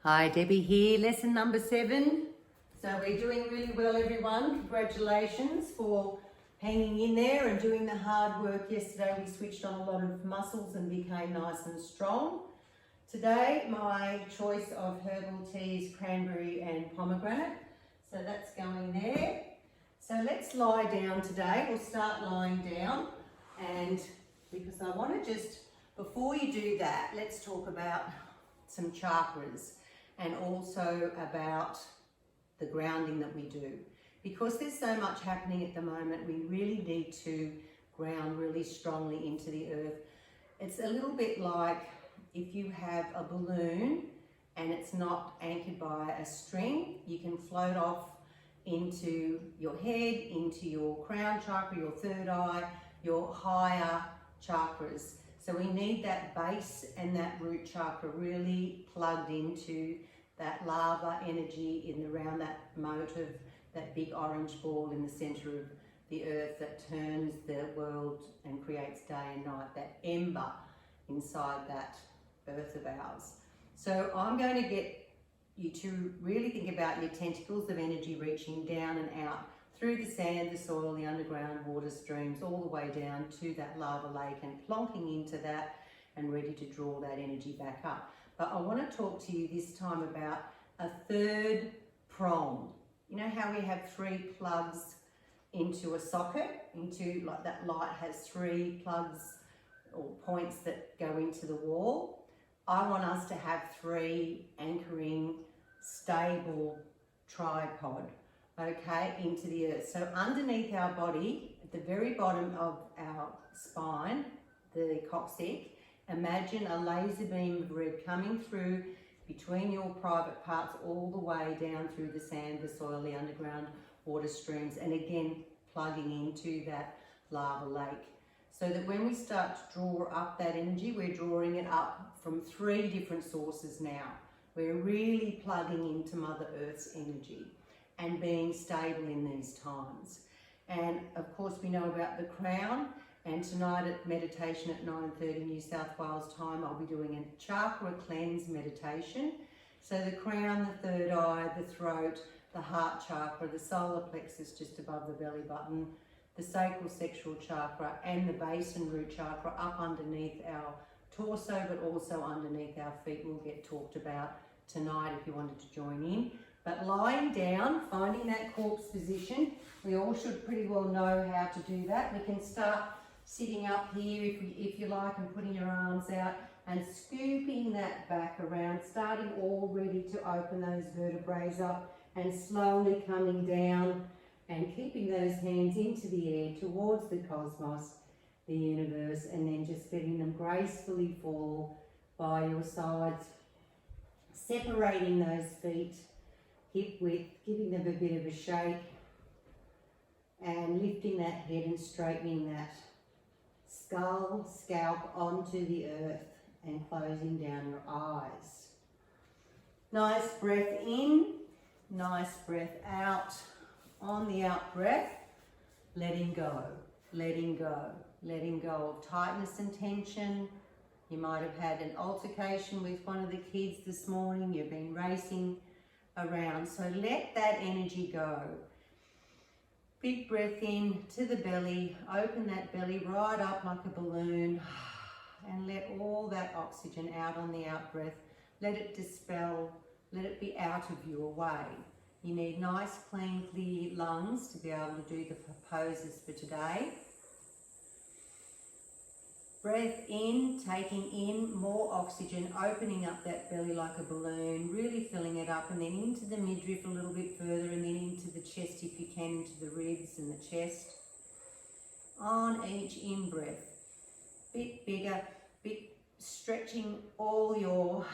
Hi, Debbie here, lesson number 7. So we're doing really well, everyone. Congratulations for hanging in there and doing the hard work. Yesterday we switched on a lot of muscles and became nice and strong. Today my choice of herbal tea is cranberry and pomegranate. So that's going there. So let's lie down today. We'll start lying down, and because I want to just, before you do that, let's talk about some chakras and also about the grounding that we do. Because there's so much happening at the moment, we really need to ground really strongly into the earth. It's a little bit like if you have a balloon and it's not anchored by a string, you can float off into your head, into your crown chakra, your third eye, your higher chakras. So we need that base and that root chakra really plugged into that lava energy around that motive, that big orange ball in the center of the earth that turns the world and creates day and night, that ember inside that earth of ours. So I'm going to get you to really think about your tentacles of energy reaching down and out through the sand, the soil, the underground water streams, all the way down to that lava lake and plonking into that and ready to draw that energy back up. But I want to talk to you this time about a third prong. You know how we have 3 plugs into a socket, into like that light has 3 plugs or points that go into the wall? I want us to have 3 anchoring, stable tripod, okay, into the earth. So underneath our body, at the very bottom of our spine, the coccyx, imagine a laser beam of red coming through between your private parts all the way down through the sand, the soil, the underground water streams, and again plugging into that lava lake. So that when we start to draw up that energy, we're drawing it up from 3 different sources now. We're really plugging into Mother Earth's energy and being stable in these times. And of course we know about the crown, and tonight at meditation at 9:30 New South Wales time, I'll be doing a chakra cleanse meditation. So the crown, the third eye, the throat, the heart chakra, the solar plexus just above the belly button, the sacral sexual chakra, and the base and root chakra up underneath our torso, but also underneath our feet, will get talked about tonight if you wanted to join in. But lying down, finding that corpse position, we all should pretty well know how to do that. We can start sitting up here if you like, and putting your arms out and scooping that back around, starting already to open those vertebrae up and slowly coming down and keeping those hands into the air towards the cosmos, the universe, and then just letting them gracefully fall by your sides, separating those feet hip width, giving them a bit of a shake, and lifting that head and straightening that scalp onto the earth and closing down your eyes. Nice breath in, nice breath out. On the out breath, letting go, letting go, letting go of tightness and tension. You might have had an altercation with one of the kids this morning. You've been racing around. So let that energy go. Big breath in to the belly. Open that belly right up like a balloon. And let all that oxygen out on the out breath. Let it dispel. Let it be out of you, away. You need nice, clean, clear lungs to be able to do the poses for today. Breath in, taking in more oxygen, opening up that belly like a balloon, really filling it up, and then into the midriff a little bit further, and then into the chest if you can, into the ribs and the chest. On each in-breath, bit bigger, bit stretching all your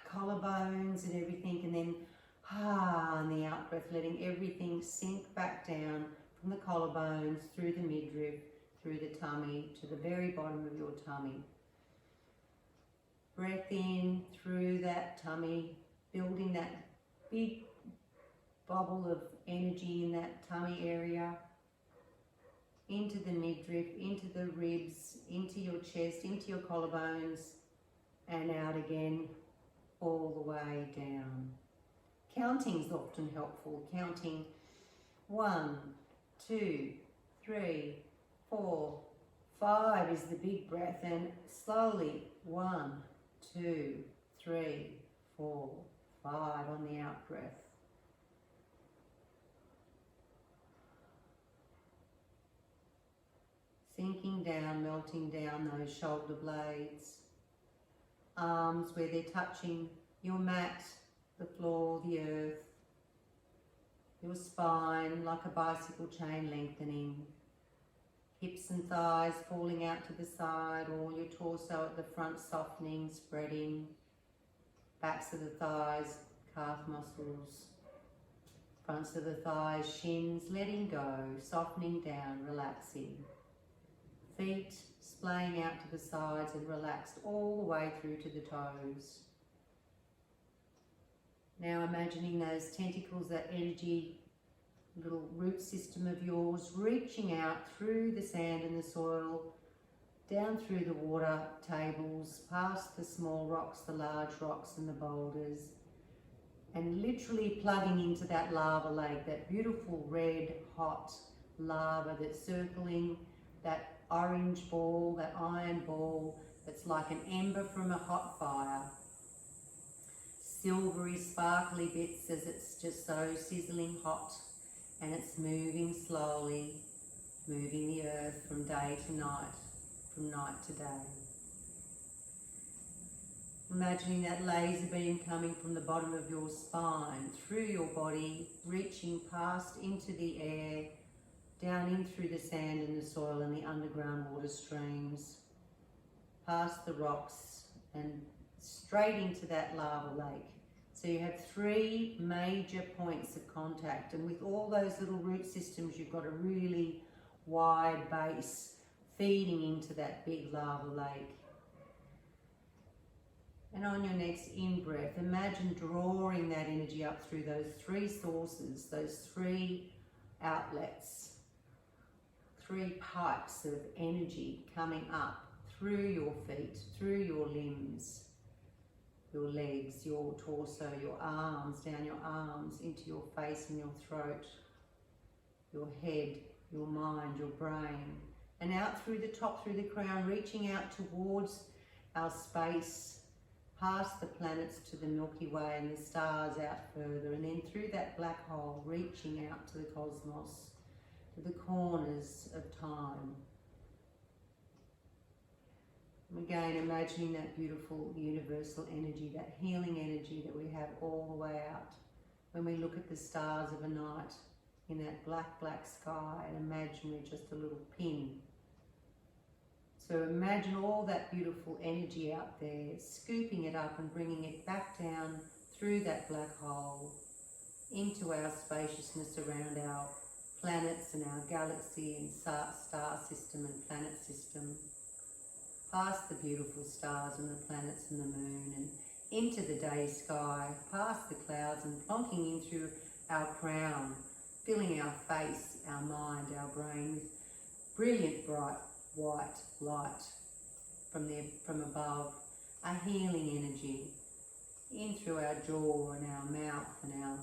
collarbones and everything, and then on the out breath, letting everything sink back down from the collarbones, through the midriff, through the tummy, to the very bottom of your tummy. Breath in through that tummy, building that big bubble of energy in that tummy area, into the midriff, into the ribs, into your chest, into your collarbones, and out again, all the way down. Counting is often helpful. Counting 1, 2, 3, 4, 5 is the big breath, and slowly 1, 2, 3, 4, 5 on the out breath. Sinking down, melting down those shoulder blades. Arms where they're touching your mat, the floor, the earth. Your spine like a bicycle chain lengthening. Hips and thighs falling out to the side, all your torso at the front softening, spreading. Backs of the thighs, calf muscles. Fronts of the thighs, shins letting go, softening down, relaxing. Feet splaying out to the sides and relaxed all the way through to the toes. Now imagining those tentacles, that energy, little root system of yours, reaching out through the sand and the soil, down through the water tables, past the small rocks, the large rocks and the boulders, and literally plugging into that lava lake, that beautiful red hot lava that's circling, that orange ball, that iron ball that's like an ember from a hot fire. Silvery, sparkly bits as it's just so sizzling hot, and it's moving slowly, moving the earth from day to night, from night to day. Imagining that laser beam coming from the bottom of your spine, through your body, reaching past into the air, down in through the sand and the soil and the underground water streams, past the rocks and straight into that lava lake. So you have 3 major points of contact, and with all those little root systems you've got a really wide base feeding into that big lava lake. And on your next in-breath, imagine drawing that energy up through those 3 sources, those 3 outlets. 3 pipes of energy coming up through your feet, through your limbs, your legs, your torso, your arms, down your arms, into your face and your throat, your head, your mind, your brain, and out through the top, through the crown, reaching out towards our space, past the planets to the Milky Way and the stars out further, and then through that black hole, reaching out to the cosmos, to the corners of time. And again, imagining that beautiful universal energy, that healing energy that we have all the way out. When we look at the stars of a night in that black, black sky, and imagine we're just a little pin. So imagine all that beautiful energy out there, scooping it up and bringing it back down through that black hole into our spaciousness around our planets and our galaxy and star system and planet system, past the beautiful stars and the planets and the moon, and into the day sky, past the clouds, and plonking in through our crown, filling our face, our mind, our brain with brilliant bright white light from above, a healing energy in through our jaw and our mouth and our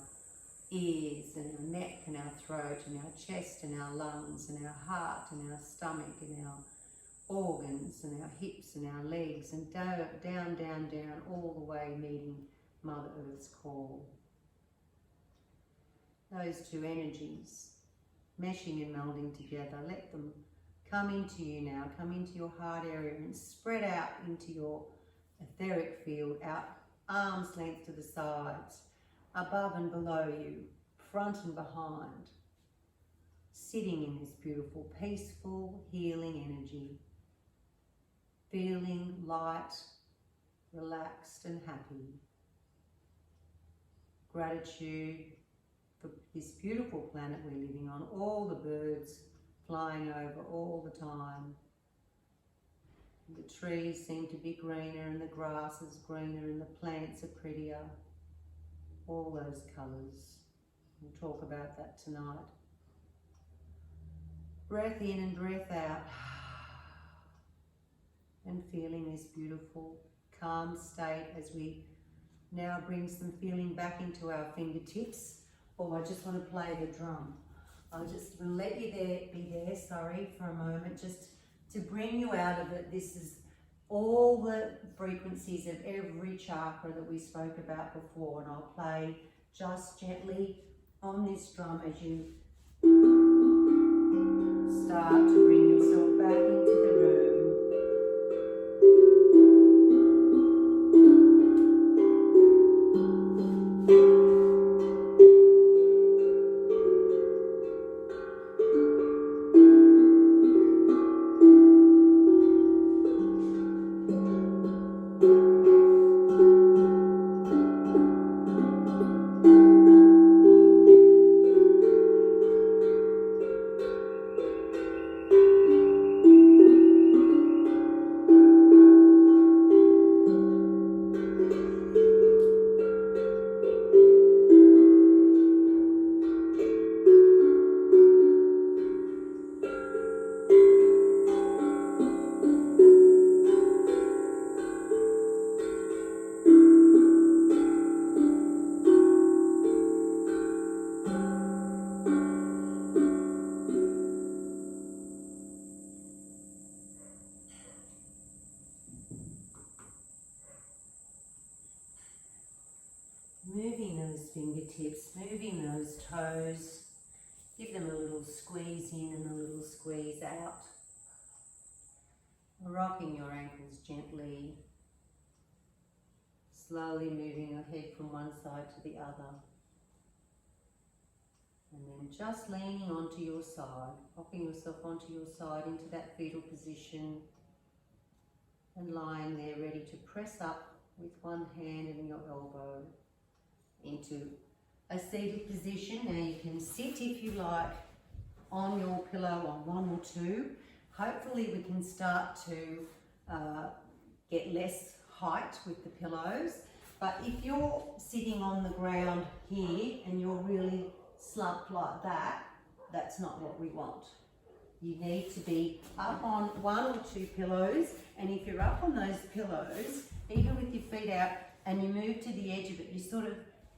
ears and our neck and our throat and our chest and our lungs and our heart and our stomach and our organs and our hips and our legs, and down, down, down, down, all the way meeting Mother Earth's call. Those 2 energies meshing and melding together, let them come into you now, come into your heart area and spread out into your etheric field, out arm's length to the sides, above and below you, front and behind, sitting in this beautiful, peaceful, healing energy, feeling light, relaxed and happy. Gratitude for this beautiful planet we're living on, all the birds flying over all the time. The trees seem to be greener and the grass is greener and the plants are prettier. All those colours. We'll talk about that tonight. Breath in and breath out. And feeling this beautiful, calm state as we Now bring some feeling back into our fingertips. Oh, I just want to play the drum. I'll just let you be there, sorry, for a moment, just to bring you out of it. This is all the frequencies of every chakra that we spoke about before, and I'll play just gently on this drum as you start to bring yourself back into the room. Moving those fingertips, moving those toes, give them a little squeeze in and a little squeeze out. Rocking your ankles gently, slowly moving your head from one side to the other. And then just leaning onto your side, popping yourself onto your side into that fetal position and lying there ready to press up with one hand and your elbow into a seated position. Now you can sit if you like on your pillow on one or two. Hopefully we can start to get less height with the pillows, but if you're sitting on the ground here and you're really slumped like that, that's not what we want. You need to be up on one or two pillows, and if you're up on those pillows, even with your feet out and you move to the edge of it, you're sort of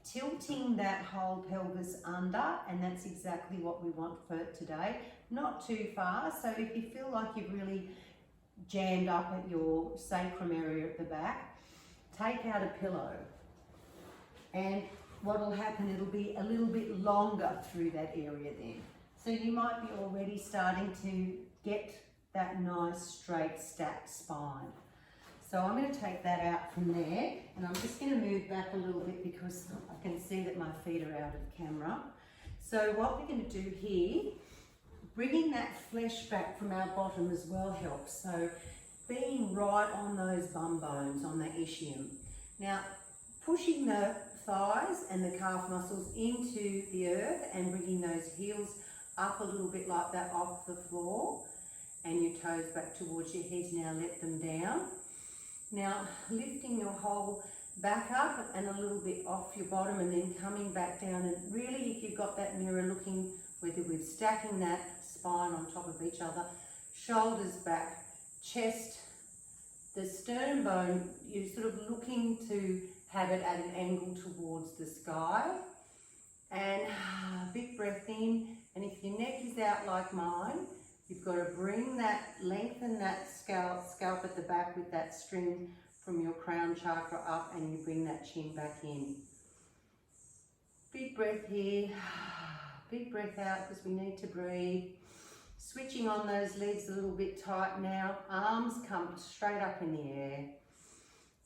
tilting that whole pelvis under, and that's exactly what we want for today. Not too far, so if you feel like you've really jammed up at your sacrum area at the back, take out a pillow, and what will happen, it'll be a little bit longer through that area then. So you might be already starting to get that nice straight stacked spine. So I'm going to take that out from there, and I'm just going to move back a little bit because I can see that my feet are out of camera. So what we're going to do here, bringing that flesh back from our bottom as well helps. So being right on those bum bones, on the ischium. Now pushing the thighs and the calf muscles into the earth and bringing those heels up a little bit like that off the floor, and your toes back towards your head. Now let them down. Now lifting your whole back up and a little bit off your bottom, and then coming back down, and really if you've got that mirror looking, whether we're stacking that spine on top of each other, shoulders back, chest, the sternum bone, you're sort of looking to have it at an angle towards the sky, and big breath in. And if your neck is out like mine, you've got to bring that, lengthen that scalp at the back with that string from your crown chakra up, and you bring that chin back in. Big breath here, big breath out because we need to breathe. Switching on those legs a little bit tight now, arms come straight up in the air.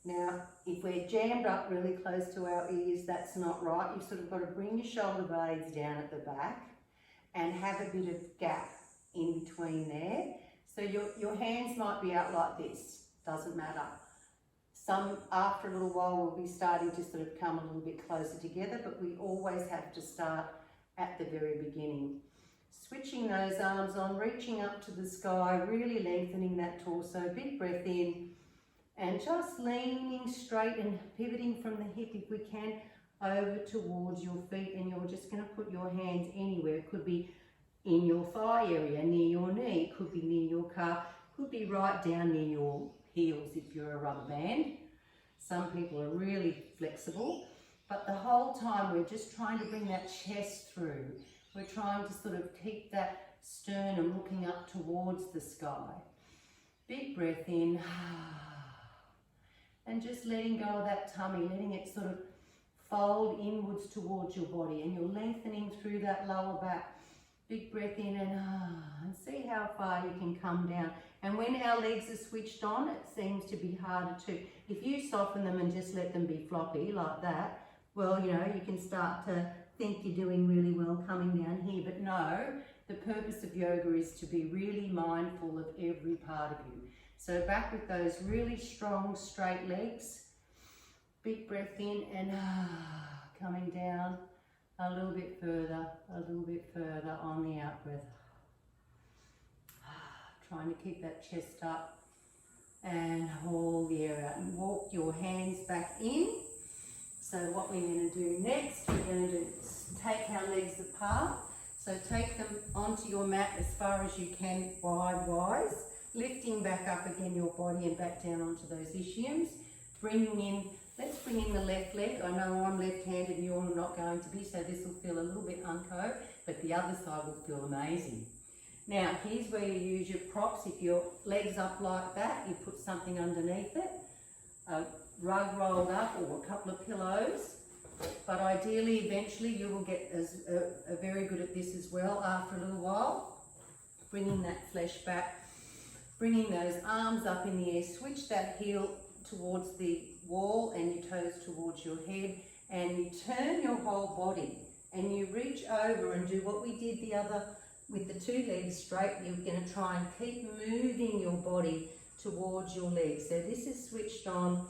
Now, if we're jammed up really close to our ears, that's not right. You've sort of got to bring your shoulder blades down at the back and have a bit of gap in between there. So your hands might be out like this, doesn't matter. Some, after a little while, will be starting to sort of come a little bit closer together, but we always have to start at the very beginning. Switching those arms on, reaching up to the sky, really lengthening that torso. Big breath in, and just leaning straight and pivoting from the hip if we can over towards your feet, and you're just going to put your hands anywhere. It could be in your thigh area, near your knee, it could be near your calf, could be right down near your heels if you're a rubber band. Some people are really flexible, but the whole time we're just trying to bring that chest through. We're trying to sort of keep that sternum looking up towards the sky. Big breath in, and just letting go of that tummy, letting it sort of fold inwards towards your body, and you're lengthening through that lower back. Big breath in and see how far you can come down. And when our legs are switched on, it seems to be harder to. If you soften them and just let them be floppy like that, well, you know, you can start to think you're doing really well coming down here. But no, the purpose of yoga is to be really mindful of every part of you. So back with those really strong, straight legs. Big breath in and coming down a little bit further on the out breath. Trying to keep that chest up and hold the air out, and walk your hands back in. So what we're going to do next, we're going to take our legs apart. So take them onto your mat as far as you can, wide-wise, lifting back up again your body and back down onto those ischiums. Bringing in, let's bring in the left leg. I know I'm left-handed and you're not going to be, so this will feel a little bit unco, but the other side will feel amazing. Now, here's where you use your props. If your leg's up like that, you put something underneath it, a rug rolled up or a couple of pillows. But ideally, eventually, you will get very good at this as well after a little while. Bringing that flesh back, bringing those arms up in the air, switch that heel towards the wall and your toes towards your head, and you turn your whole body and you reach over and do what we did the other with the two legs straight. You're going to try and keep moving your body towards your legs. So this is switched on.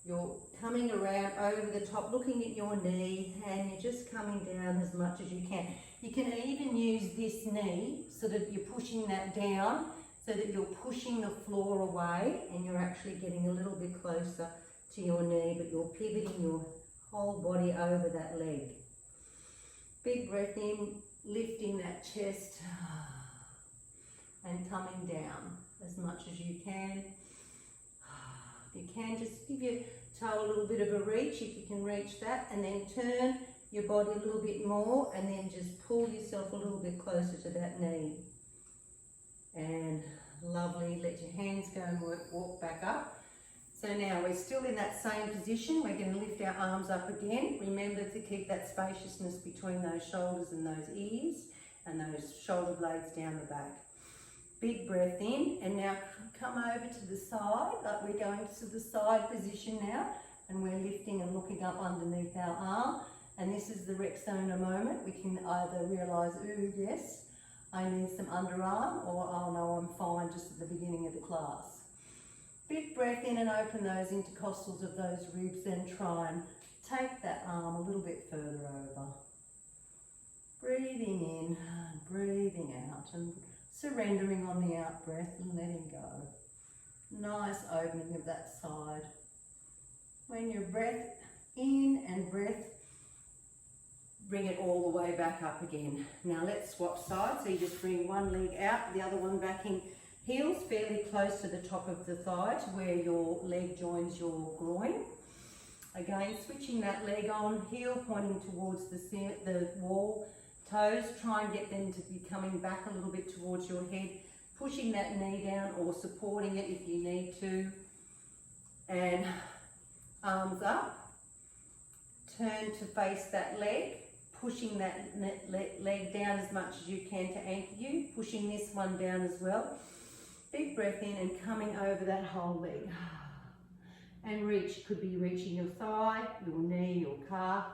You're coming around over the top, looking at your knee, and you're just coming down as much as you can. You can even use this knee so that you're pushing that down, so that you're pushing the floor away and you're actually getting a little bit closer to your knee, but you're pivoting your whole body over that leg. Big breath in, lifting that chest and coming down as much as you can. You can just give your toe a little bit of a reach, if you can reach that, and then turn your body a little bit more, and then just pull yourself a little bit closer to that knee. And lovely, let your hands go and walk back up. So now we're still in that same position. We're going to lift our arms up again. Remember to keep that spaciousness between those shoulders and those ears, and those shoulder blades down the back. Big breath in, and now come over to the side, like we're going to the side position now, and we're lifting and looking up underneath our arm. And this is the Rexona moment. We can either realise, ooh, yes, I need some underarm, or oh no, I'm fine just at the beginning of the class. Big breath in and open those intercostals of those ribs, and try and take that arm a little bit further over. Breathing in and breathing out, and surrendering on the out breath and letting go. Nice opening of that side. When your breath in and breath, bring it all the way back up again. Now let's swap sides. So you just bring one leg out, the other one back in. Heels fairly close to the top of the thigh to where your leg joins your groin. Again, switching that leg on, heel pointing towards the wall. Toes, try and get them to be coming back a little bit towards your head. Pushing that knee down or supporting it if you need to. And arms up. Turn to face that leg. Pushing that leg down as much as you can to anchor you. Pushing this one down as well. Big breath in and coming over that whole leg. And reach, could be reaching your thigh, your knee, your calf.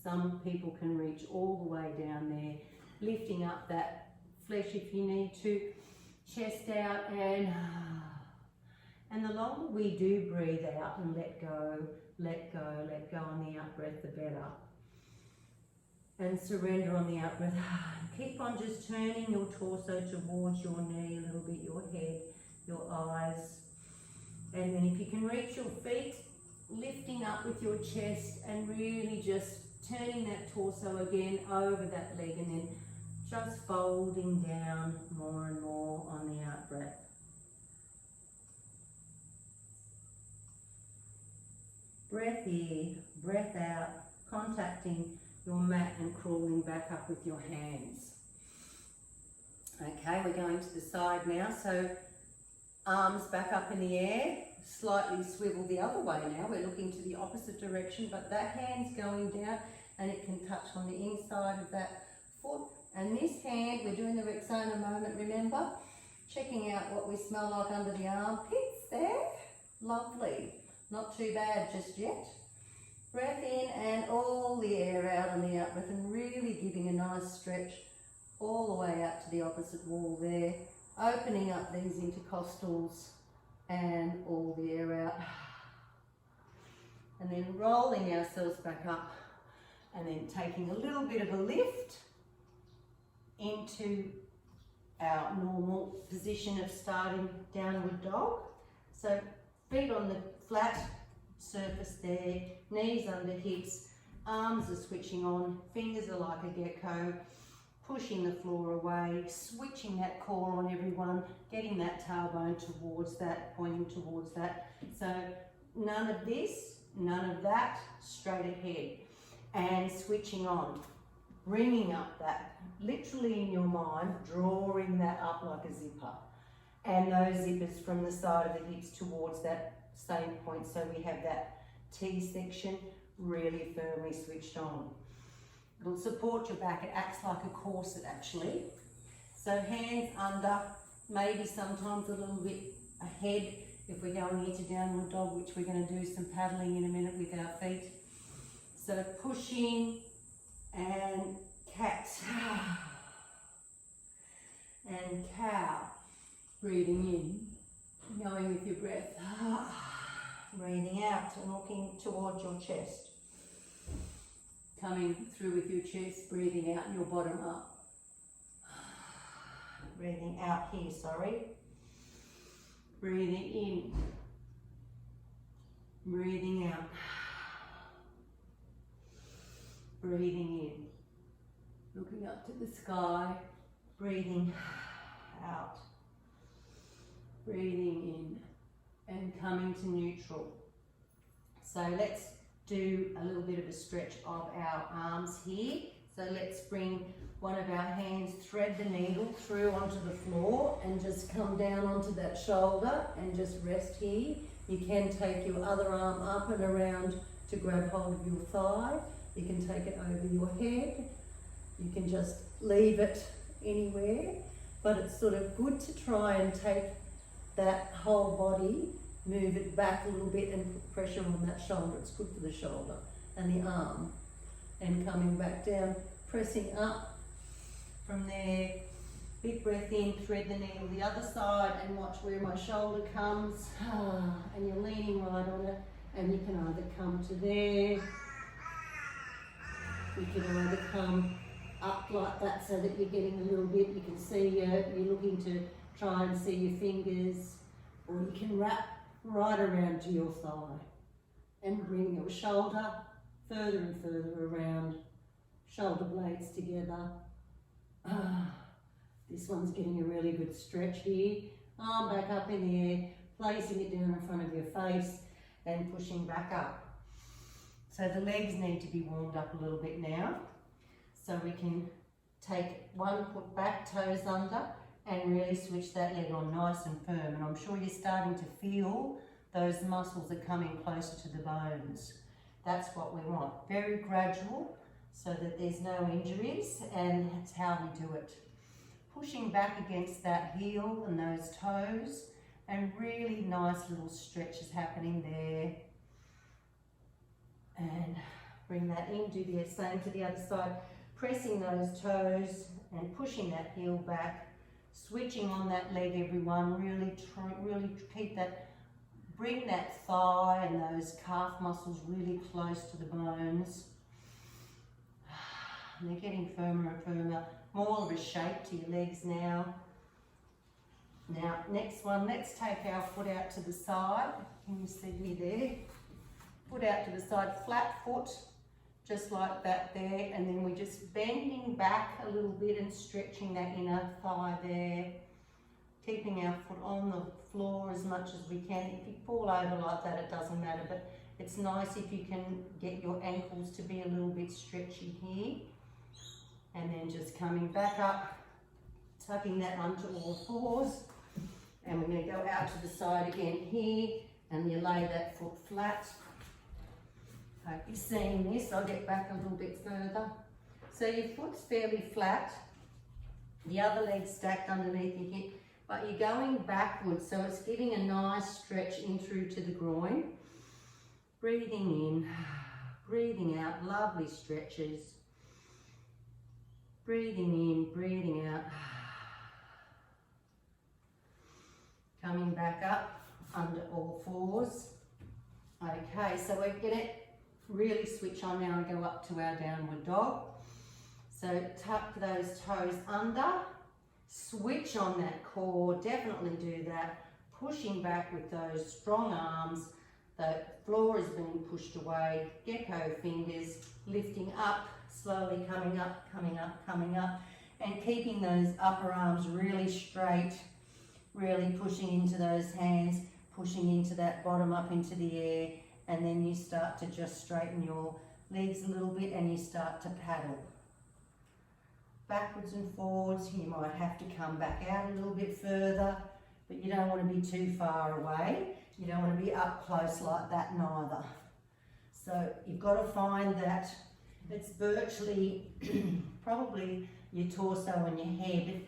Some people can reach all the way down there. Lifting up that flesh if you need to. Chest out, and the longer we do breathe out and let go on the out breath, the better. And surrender on the out breath. Keep on just turning your torso towards your knee a little bit, your head, your eyes. And then if you can reach your feet, lifting up with your chest and really just turning that torso again over that leg, and then just folding down more and more on the out breath. breath in, breath out, contacting your mat and crawling back up with your hands. Okay, we're going to the side now, so arms back up in the air, slightly swivel the other way now. We're looking to the opposite direction, but that hand's going down and it can touch on the inside of that foot. And this hand, we're doing the Rexona moment, remember? Checking out what we smell like under the armpits there. Lovely. Not too bad just yet. Breath in and all the air out on the out breath, and really giving a nice stretch all the way out to the opposite wall there. Opening up these intercostals and all the air out. And then rolling ourselves back up and then taking a little bit of a lift into our normal position of starting downward dog. So feet on the flat surface there, knees under hips, arms are switching on, fingers are like a gecko, pushing the floor away, switching that core on everyone, getting that tailbone towards that, pointing towards that. So none of this, none of that, straight ahead. And switching on, bringing up that, literally in your mind, drawing that up like a zipper. And those zippers from the side of the hips towards that same point, so we have that T section really firmly switched on. It'll support your back, it acts like a corset actually. So hands under, maybe sometimes a little bit ahead if we're going into downward dog, which we're going to do some paddling in a minute with our feet. So pushing and cat and cow, breathing in, going with your breath, breathing out and looking towards your chest, coming through with your chest, breathing out your bottom up, breathing out here, sorry, breathing in, breathing out, breathing in, looking up to the sky, breathing out, breathing in and coming to neutral. So let's do a little bit of a stretch of our arms here. So let's bring one of our hands, thread the needle through onto the floor and just come down onto that shoulder and just rest here. You can take your other arm up and around to grab hold of your thigh. You can take it over your head. You can just leave it anywhere, but it's sort of good to try and take that whole body, move it back a little bit and put pressure on that shoulder. It's good for the shoulder and the arm. And coming back down, pressing up from there. Big breath in, thread the needle the other side and watch where my shoulder comes. And you're leaning right on it, and you can either come to there, you can either come up like that so that you're getting a little bit, you can see you're looking to try and see your fingers, or you can wrap right around to your thigh and bring your shoulder further and further around, shoulder blades together. This one's getting a really good stretch here. Arm back up in the air, placing it down in front of your face and pushing back up. So the legs need to be warmed up a little bit now. So we can take one foot back, toes under, and really switch that leg on nice and firm. And I'm sure you're starting to feel those muscles are coming closer to the bones. That's what we want. Very gradual so that there's no injuries, and that's how we do it. Pushing back against that heel and those toes, and really nice little stretches happening there. And bring that in, do the same to the other side. Pressing those toes and pushing that heel back, switching on that leg, everyone. Really keep that, bring that thigh and those calf muscles really close to the bones. And they're getting firmer and firmer, more of a shape to your legs now. Now, next one, let's take our foot out to the side. Can you see me there? Foot out to the side, flat foot, just like that there, and then we're just bending back a little bit and stretching that inner thigh there, keeping our foot on the floor as much as we can. If you fall over like that, it doesn't matter, but It's nice if you can get your ankles to be a little bit stretchy here. And then just coming back up, tucking that onto all fours. And we're going to go out to the side again here, and you lay that foot flat. Hope you're seeing this. I'll get back a little bit further. So your foot's fairly flat, the other leg's stacked underneath your hip, but you're going backwards, so it's giving a nice stretch in through to the groin. Breathing in, breathing out, lovely stretches. Breathing in, breathing out. Coming back up under all fours. Okay, so we're going to really switch on now and go up to our downward dog. So tuck those toes under, switch on that core, definitely do that. Pushing back with those strong arms. The floor is being pushed away. Gecko fingers, lifting up, slowly coming up, coming up, coming up. And keeping those upper arms really straight. Really pushing into those hands, pushing into that bottom up into the air, and then you start to just straighten your legs a little bit and you start to paddle. Backwards and forwards, you might have to come back out a little bit further, but you don't want to be too far away. You don't want to be up close like that neither. So you've got to find that it's virtually, probably your torso and your head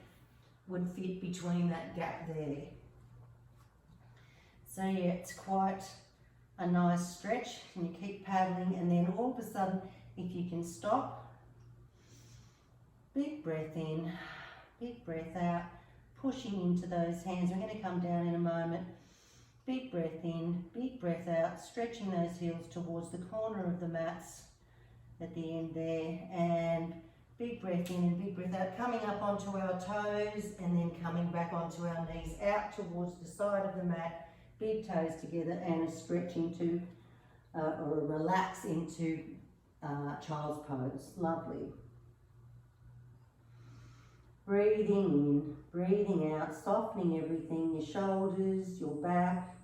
would fit between that gap there. So yeah, it's quite a nice stretch, and you keep paddling, and then all of a sudden, if you can stop, big breath in, big breath out, pushing into those hands. We're going to come down in a moment. Big breath in, big breath out, stretching those heels towards the corner of the mats at the end there, and big breath in and big breath out, coming up onto our toes and then coming back onto our knees, out towards the side of the mat, big toes together, and a stretch into or a relax into child's pose. Lovely. Breathing in, breathing out, softening everything, your shoulders, your back,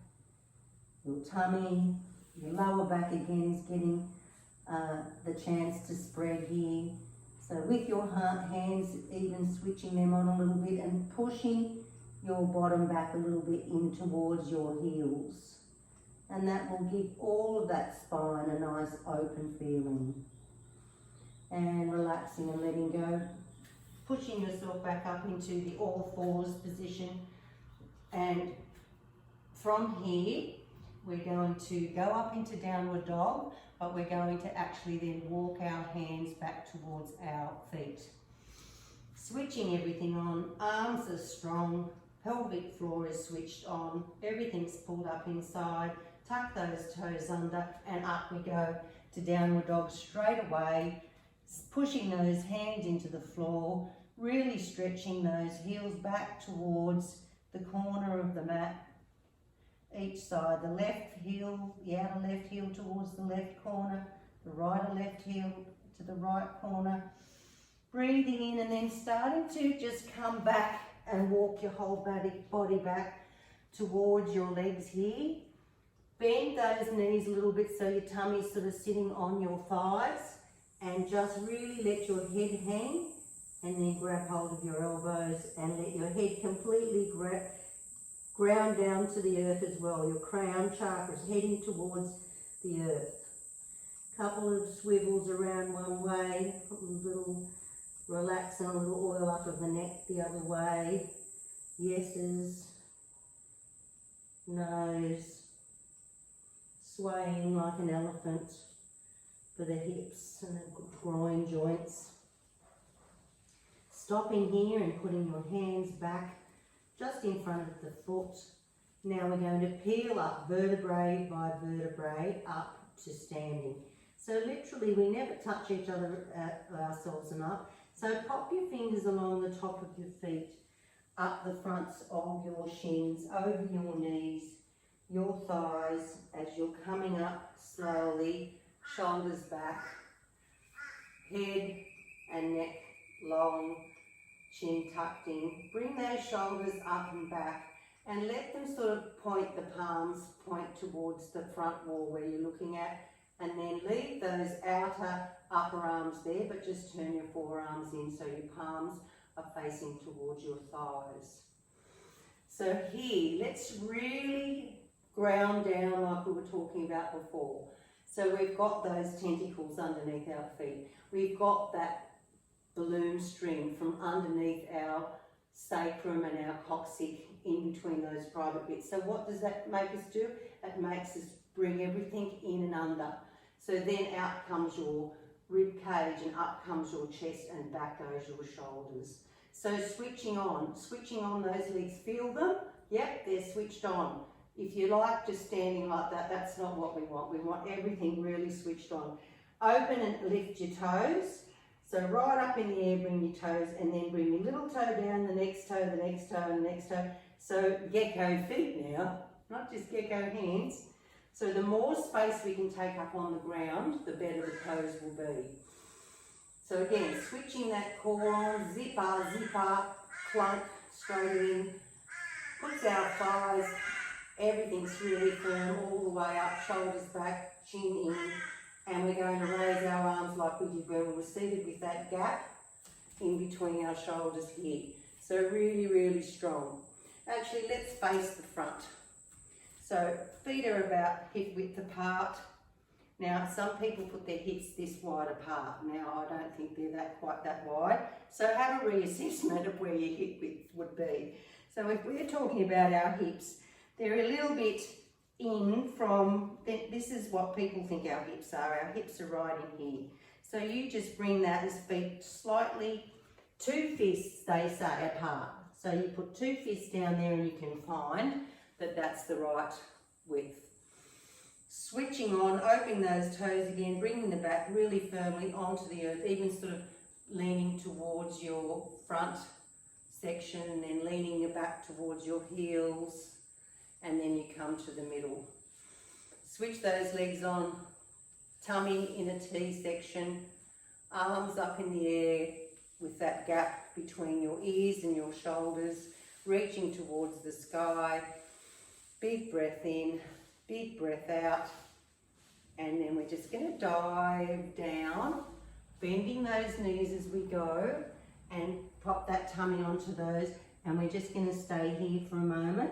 your tummy, your lower back again is getting the chance to spread here. So with your hands, even switching them on a little bit and pushing your bottom back a little bit in towards your heels. And that will give all of that spine a nice open feeling. And relaxing and letting go. Pushing yourself back up into the all fours position. And from here, we're going to go up into downward dog, but we're going to actually then walk our hands back towards our feet. Switching everything on, arms are strong, pelvic floor is switched on, everything's pulled up inside, tuck those toes under, and up we go to downward dog straight away, pushing those hands into the floor, really stretching those heels back towards the corner of the mat. Each side, the left heel, the outer left heel towards the left corner, the right or left heel to the right corner. Breathing in and then starting to just come back and walk your whole body back towards your legs here. Bend those knees a little bit so your tummy's sort of sitting on your thighs, and just really let your head hang, and then grab hold of your elbows and let your head completely ground down to the earth as well. Your crown chakra is heading towards the earth. Couple of swivels around one way, a little relax and a little oil up of the neck the other way. Yeses, nose, swaying like an elephant for the hips and the groin joints. Stopping here and putting your hands back just in front of the foot. Now we're going to peel up vertebrae by vertebrae up to standing. So literally we never touch each other ourselves enough. So pop your fingers along the top of your feet, up the fronts of your shins, over your knees, your thighs as you're coming up slowly, shoulders back, head and neck long, chin tucked in. Bring those shoulders up and back and let them sort of point, the palms point towards the front wall where you're looking at, and then leave those outer upper arms there, but just turn your forearms in so your palms are facing towards your thighs. So here, let's really ground down like we were talking about before. So we've got those tentacles underneath our feet. We've got that balloon string from underneath our sacrum and our coccyx in between those private bits. So what does that make us do? It makes us bring everything in and under. So then out comes your rib cage and up comes your chest and back goes your shoulders. So switching on those legs, feel them, yep, they're switched on. If you like just standing like that, that's not what we want. We want everything really switched on. Open and lift your toes. So right up in the air, bring your toes, and then bring your little toe down, the next toe, the next toe, and the next toe. So gecko feet now, not just gecko hands. So the more space we can take up on the ground, the better the pose will be. So again, switching that core on, zip up, clunk, straight in, puts our thighs, everything's really firm all the way up, shoulders back, chin in, and we're going to raise our arms like we did when we were seated with that gap in between our shoulders here. So really, really strong. Actually, let's face the front. So feet are about hip width apart. Now, some people put their hips this wide apart. Now, I don't think they're quite that wide. So have a reassessment of where your hip width would be. So if we're talking about our hips, they're a little bit in from, this is what people think our hips are. Our hips are right in here. So you just bring that as feet slightly, 2 fists, they say, apart. So you put 2 fists down there and you can find that that's the right width. Switching on, opening those toes again, bringing the back really firmly onto the earth, even sort of leaning towards your front section and then leaning your back towards your heels, and then you come to the middle. Switch those legs on, tummy in a T section, arms up in the air with that gap between your ears and your shoulders, reaching towards the sky. Big breath in, big breath out, and then we're just going to dive down, bending those knees as we go, and pop that tummy onto those, and we're just going to stay here for a moment.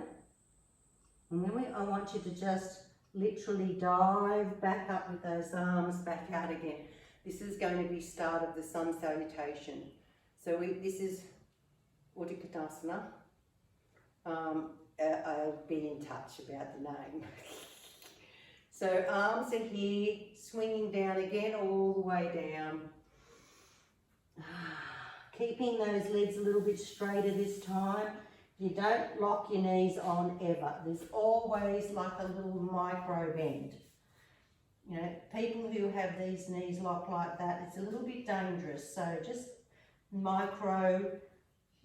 And then I want you to just literally dive back up with those arms back out again. This is going to be start of the Sun Salutation. So this is Tadasana. I'll be in touch about the name. So arms are here, swinging down again, all the way down. Keeping those legs a little bit straighter this time. You don't lock your knees on ever. There's always like a little micro bend. You know, people who have these knees locked like that, it's a little bit dangerous. So just micro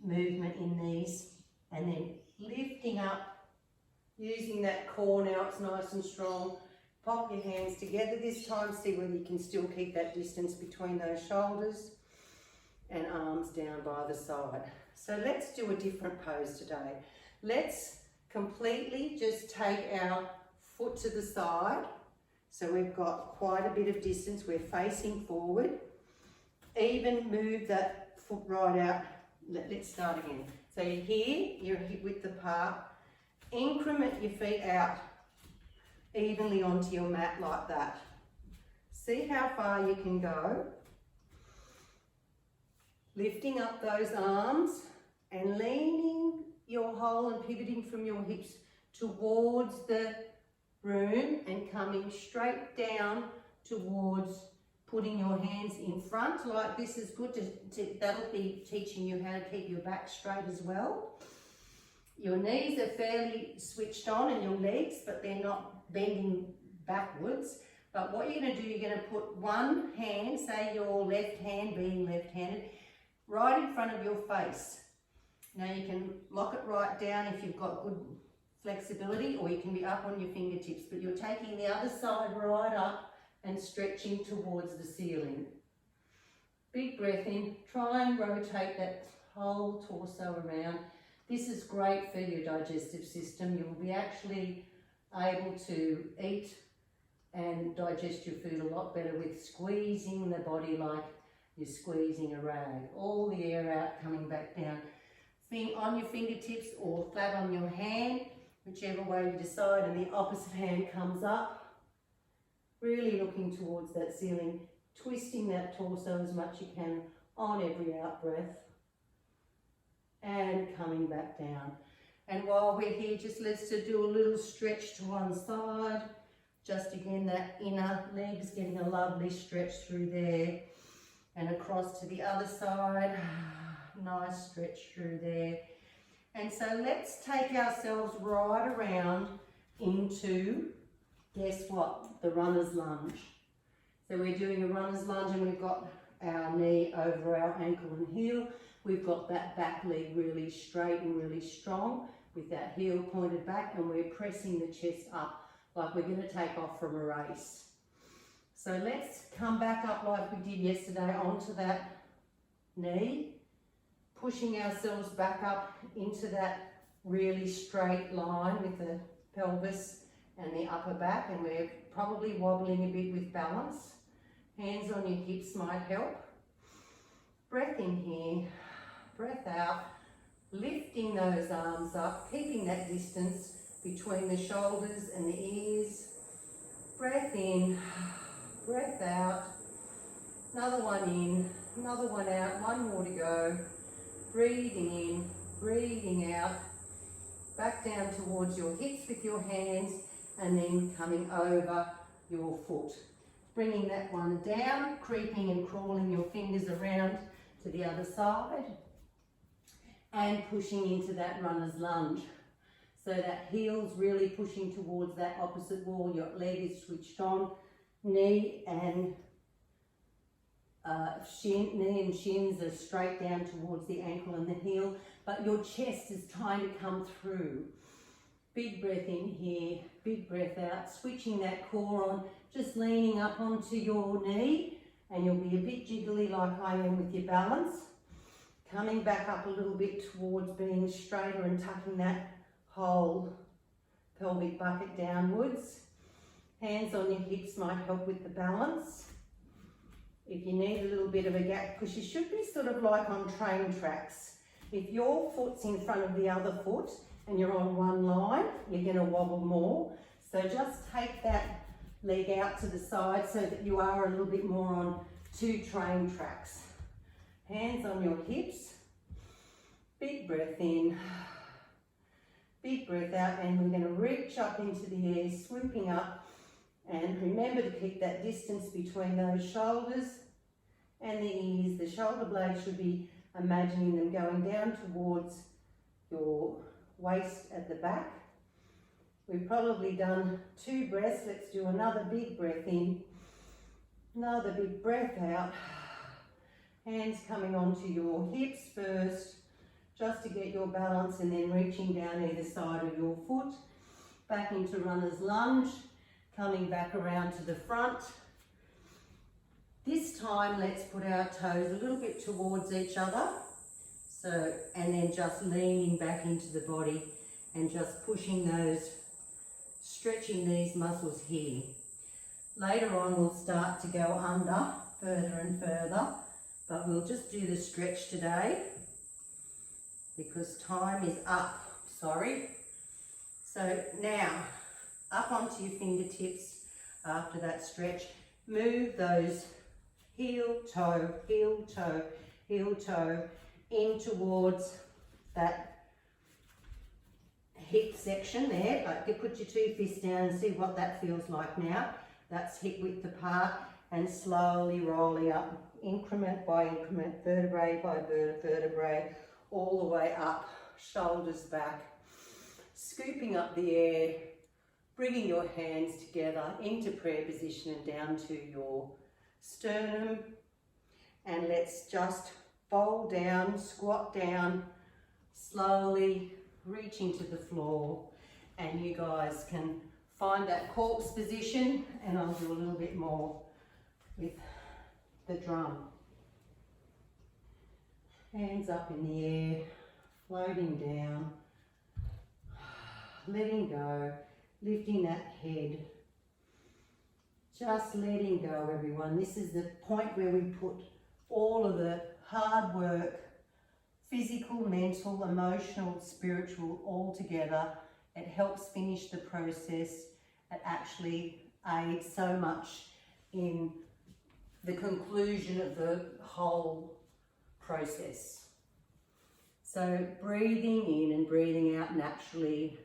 movement in these, and then lifting up, using that core now, it's nice and strong. Pop your hands together this time, see whether you can still keep that distance between those shoulders, and arms down by the side. So let's do a different pose today. Let's completely just take our foot to the side. So we've got quite a bit of distance, we're facing forward. Even move that foot right out. Let's start again. So you're here, you're hip width apart. Increment your feet out evenly onto your mat like that. See how far you can go. Lifting up those arms and leaning your whole and pivoting from your hips towards the room and coming straight down towards putting your hands in front like this is good. That'll be teaching you how to keep your back straight as well. Your knees are fairly switched on and your legs, but they're not bending backwards. But what you're going to do, you're going to put one hand, say your left hand being left-handed, right in front of your face. Now you can lock it right down if you've got good flexibility, or you can be up on your fingertips, but you're taking the other side right up and stretching towards the ceiling. Big breath in, try and rotate that whole torso around. This is great for your digestive system. You'll be actually able to eat and digest your food a lot better with squeezing the body like you're squeezing a rag. All the air out, coming back down. On your fingertips or flat on your hand, whichever way you decide, and the opposite hand comes up. Really looking towards that ceiling, twisting that torso as much as you can on every out breath. And coming back down. And while we're here, just let's do a little stretch to one side. Just again, that inner legs getting a lovely stretch through there. And across to the other side. Nice stretch through there. And so let's take ourselves right around into, guess what? The runner's lunge. So we're doing a runner's lunge and we've got our knee over our ankle and heel. We've got that back leg really straight and really strong with that heel pointed back, and we're pressing the chest up like we're going to take off from a race. So let's come back up like we did yesterday onto that knee, pushing ourselves back up into that really straight line with the pelvis and the upper back, and we're probably wobbling a bit with balance. Hands on your hips might help. Breath in here, breath out, lifting those arms up, keeping that distance between the shoulders and the ears. Breath in, breath out, another one in, another one out, one more to go. Breathing in, breathing out, back down towards your hips with your hands, and then coming over your foot. Bringing that one down, creeping and crawling your fingers around to the other side, and pushing into that runner's lunge. So that heel's really pushing towards that opposite wall, your leg is switched on, knee and shins are straight down towards the ankle and the heel, but your chest is trying to come through. Big breath in here, big breath out, switching that core on, just leaning up onto your knee, and you'll be a bit jiggly like I am with your balance. Coming back up a little bit towards being straighter and tucking that whole pelvic bucket downwards. Hands on your hips might help with the balance. If you need a little bit of a gap, because you should be sort of like on train tracks. If your foot's in front of the other foot and you're on one line, you're going to wobble more. So just take that leg out to the side so that you are a little bit more on two train tracks. Hands on your hips. Big breath in. Big breath out, and we're going to reach up into the air, swooping up. And remember to keep that distance between those shoulders and the ears. The shoulder blades should be imagining them going down towards your waist at the back. We've probably done 2 breaths. Let's do another big breath in, another big breath out. Hands coming onto your hips first, just to get your balance, and then reaching down either side of your foot. Back into runner's lunge, coming back around to the front. This time, let's put our toes a little bit towards each other. So, and then just leaning back into the body and just pushing those, stretching these muscles here. Later on, we'll start to go under further and further, but we'll just do the stretch today because time is up, sorry. So now, up onto your fingertips after that stretch. Move those heel, toe, heel, toe, heel, toe in towards that hip section there. But you put your 2 fists down and see what that feels like now. That's hip width apart, and slowly rolling up, increment by increment, vertebrae by vertebrae, all the way up, shoulders back, scooping up the air, bringing your hands together into prayer position and down to your sternum. And let's just fold down, squat down, slowly reaching to the floor. And you guys can find that corpse position, and I'll do a little bit more with the drum. Hands up in the air, floating down, letting go, lifting that head, just letting go, everyone. This is the point where we put all of the hard work, physical, mental, emotional, spiritual, all together. It helps finish the process. It actually aids so much in the conclusion of the whole process. So breathing in and breathing out naturally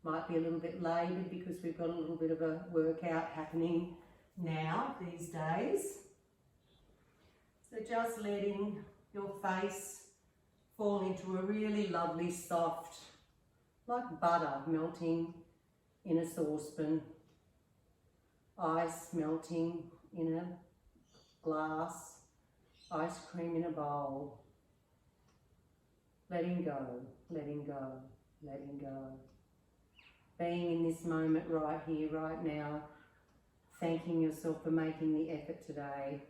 might be a little bit laboured because we've got a little bit of a workout happening now these days. So just letting your face fall into a really lovely soft, like butter melting in a saucepan, ice melting in a glass, ice cream in a bowl. Letting go, letting go, letting go. Being in this moment right here, right now, thanking yourself for making the effort today.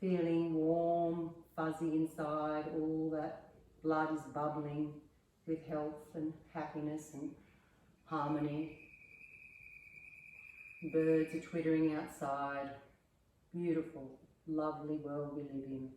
Feeling warm, fuzzy inside, all that blood is bubbling with health and happiness and harmony. Birds are twittering outside. Beautiful, lovely world we live in.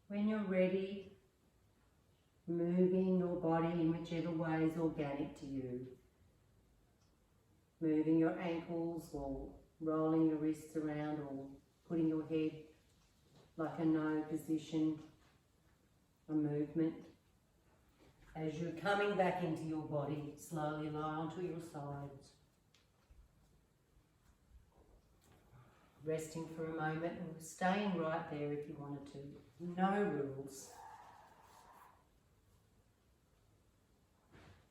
When you're ready, moving your body in whichever way is organic to you. Moving your ankles or rolling your wrists around or putting your head like a no position, a movement. As you're coming back into your body, slowly lie onto your sides. Resting for a moment and staying right there if you wanted to. No rules.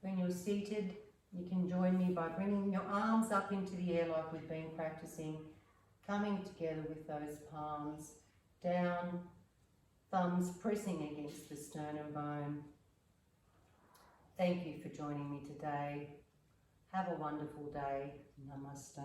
When you're seated, you can join me by bringing your arms up into the air like we've been practicing, coming together with those palms, down, thumbs pressing against the sternum bone. Thank you for joining me today. Have a wonderful day. Namaste.